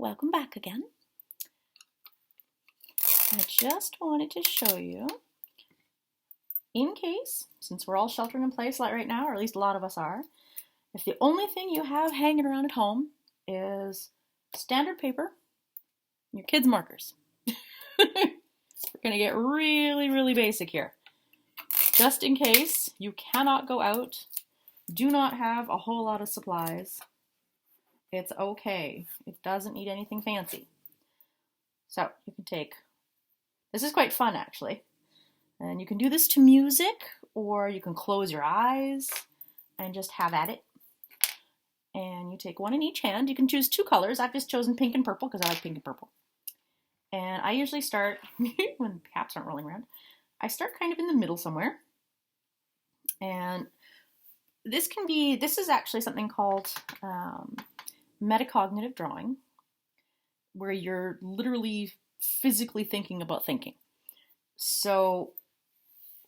Welcome back again. I just wanted to show you, in case, since we're all sheltering in place right now, or at least a lot of us are, if the only thing you have hanging around at home is standard paper, your kids' markers. We're going to get really basic here. Just in case you cannot go out, do not have a whole lot of supplies, it's okay. It doesn't need anything fancy. So you can take, this is quite fun actually, and you can do this to music, or you can close your eyes and just have at it. And you take one in each hand. You can choose two colors. I've just chosen pink and purple because I like pink and purple. And I usually start, when caps aren't rolling around, I start kind of in the middle somewhere. And this is actually something called metacognitive drawing, where you're literally physically thinking about thinking. So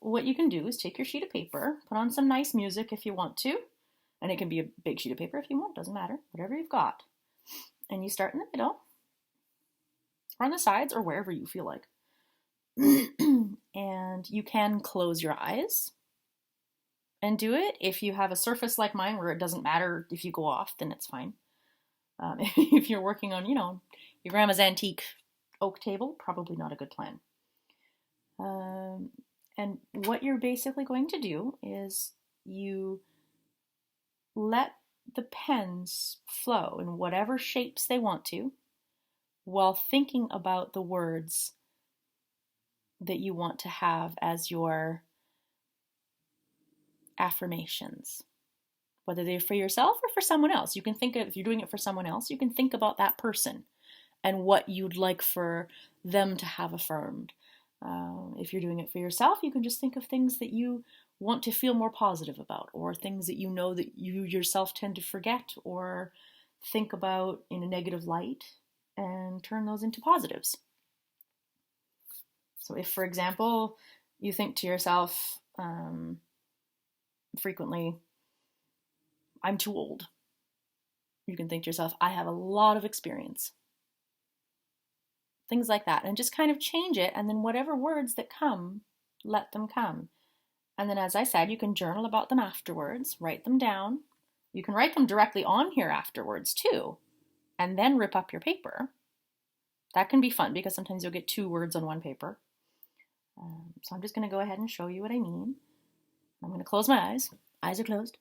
what you can do is take your sheet of paper, put on some nice music if you want to, and it can be a big sheet of paper if you want, doesn't matter, whatever you've got. And you start in the middle, or on the sides, or wherever you feel like. And you can close your eyes and do it. If you have a surface like mine where it doesn't matter if you go off, then it's fine. If you're working on, your grandma's antique oak table, probably not a good plan. And what you're basically going to do is you let the pens flow in whatever shapes they want to, while thinking about the words that you want to have as your affirmations, whether they're for yourself or for someone else. You can think of, if you're doing it for someone else, you can think about that person and what you'd like for them to have affirmed. If you're doing it for yourself, you can just think of things that you want to feel more positive about, or things that you know that you yourself tend to forget or think about in a negative light, and turn those into positives. So if, for example, you think to yourself frequently, I'm too old, you can think to yourself, I have a lot of experience. Things like that, and just kind of change it, and then whatever words that come, let them come. And then, as I said, you can journal about them afterwards, write them down. You can write them directly on here afterwards too, and then rip up your paper. That can be fun because sometimes you'll get two words on one paper. So I'm just going to go ahead and show you what I mean. I'm going to close my eyes. Eyes are closed.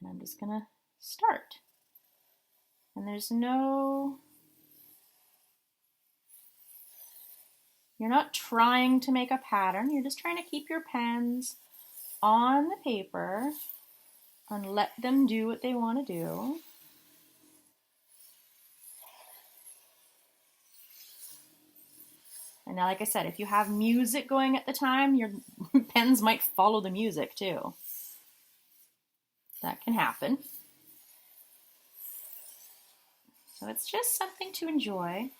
And I'm just going to start. And you're not trying to make a pattern. You're just trying to keep your pens on the paper and let them do what they want to do. And now, like I said, if you have music going at the time, your pens might follow the music too. That can happen. So it's just something to enjoy.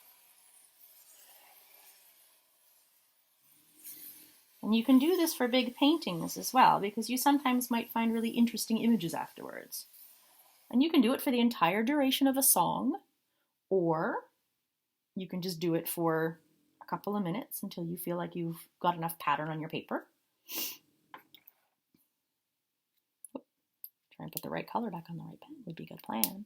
And you can do this for big paintings as well, because you sometimes might find really interesting images afterwards. And you can do it for the entire duration of a song, or you can just do it for a couple of minutes until you feel like you've got enough pattern on your paper. Try and put the right color back on the right pen would be a good plan.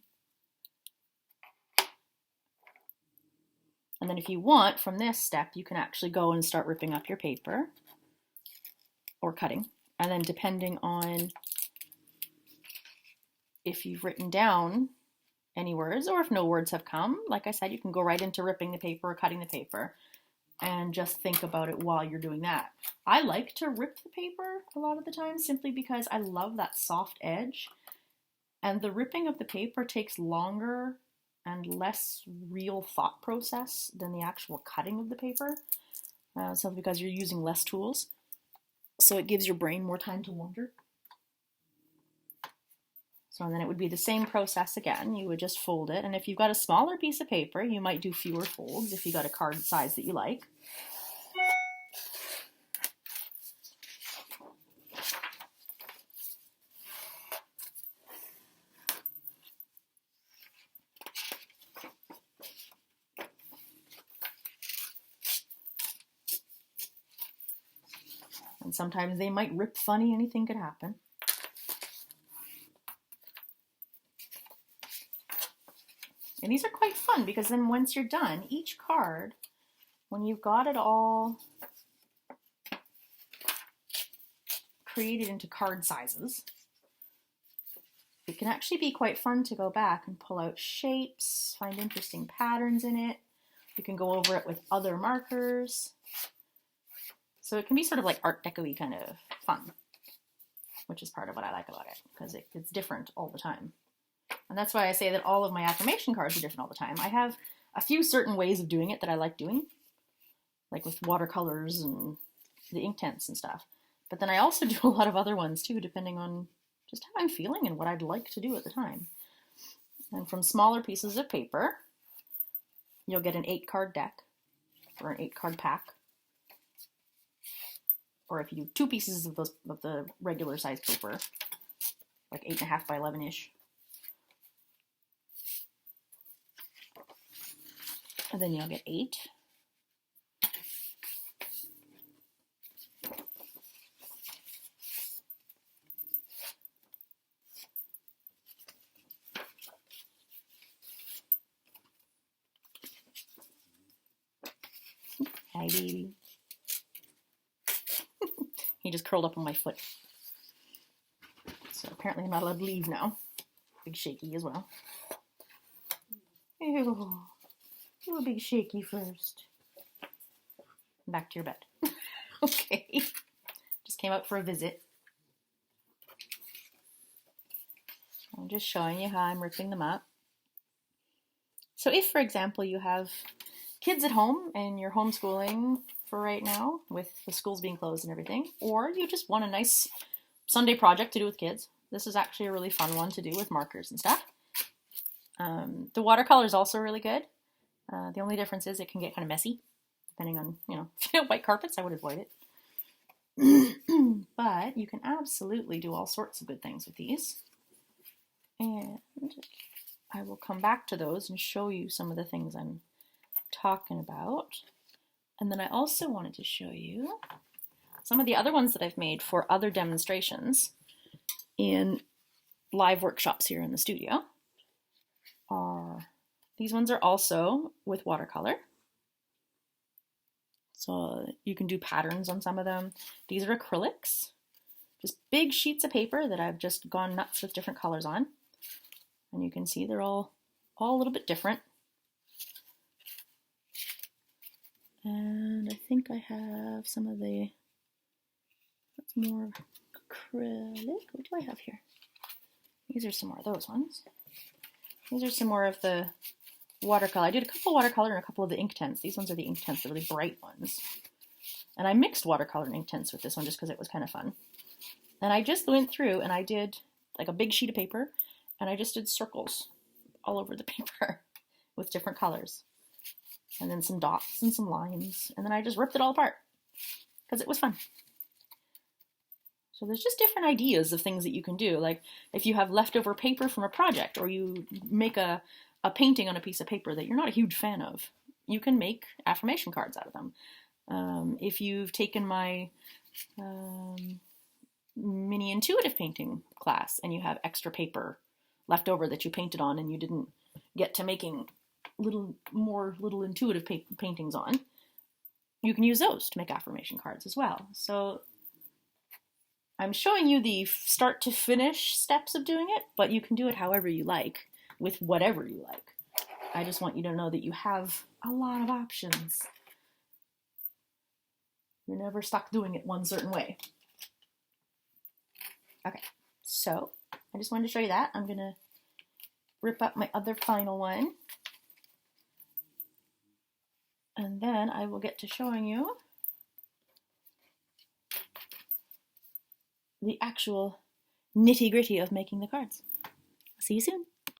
And then if you want, from this step, you can actually go and start ripping up your paper or cutting. And then depending on if you've written down any words, or if no words have come, like I said, you can go right into ripping the paper or cutting the paper and just think about it while you're doing that. I like to rip the paper a lot of the time simply because I love that soft edge, and the ripping of the paper takes longer and less real thought process than the actual cutting of the paper, simply because you're using less tools. So it gives your brain more time to wander. So then it would be the same process again. You would just fold it, and if you've got a smaller piece of paper, you might do fewer folds if you got a card size that you like. And sometimes they might rip funny, anything could happen. And these are quite fun because then once you're done, each card, when you've got it all created into card sizes, it can actually be quite fun to go back and pull out shapes, find interesting patterns in it. You can go over it with other markers. So it can be sort of like Art Deco-y kind of fun, which is part of what I like about it, because it's different all the time. And that's why I say that all of my affirmation cards are different all the time. I have a few certain ways of doing it that I like doing, like with watercolors and the Inktense and stuff. But then I also do a lot of other ones too, depending on just how I'm feeling and what I'd like to do at the time. And from smaller pieces of paper, you'll get an 8-card deck or an 8-card pack. Or if you do 2 pieces of the regular size paper, like 8.5 by 11-ish. And then you'll get 8. Hi, baby. He just curled up on my foot. So apparently I'm not allowed to leave now. Big shaky as well. Ew. Do a big shaky first. Back to your bed. Okay. Just came out for a visit. I'm just showing you how I'm ripping them up. So if, for example, you have kids at home and you're homeschooling for right now with the schools being closed and everything, or you just want a nice Sunday project to do with kids, this is actually a really fun one to do with markers and stuff. The watercolor is also really good. The only difference is it can get kind of messy, depending on, if you have white carpets, I would avoid it. But you can absolutely do all sorts of good things with these. And I will come back to those and show you some of the things I'm talking about. And then I also wanted to show you some of the other ones that I've made for other demonstrations in live workshops here in the studio. These ones are also with watercolor. So you can do patterns on some of them. These are acrylics, just big sheets of paper that I've just gone nuts with different colors on. And you can see they're all a little bit different. And I think I have some of that's more acrylic. What do I have here? These are some more of those ones. These are some more of the watercolor. I did a couple of watercolor and a couple of the Inktense. These ones are the Inktense, the really bright ones. And I mixed watercolor and Inktense with this one just because it was kind of fun. And I just went through and I did like a big sheet of paper and I just did circles all over the paper with different colors. And then some dots and some lines. And then I just ripped it all apart because it was fun. So there's just different ideas of things that you can do. Like if you have leftover paper from a project or you make a painting on a piece of paper that you're not a huge fan of, you can make affirmation cards out of them. If you've taken my mini intuitive painting class and you have extra paper left over that you painted on and you didn't get to making little intuitive paintings on, you can use those to make affirmation cards as well. So I'm showing you the start to finish steps of doing it, but you can do it however you like with whatever you like. I just want you to know that you have a lot of options. You're never stuck doing it one certain way. Okay, so I just wanted to show you that. I'm going to rip up my other final one. And then I will get to showing you the actual nitty-gritty of making the cards. See you soon.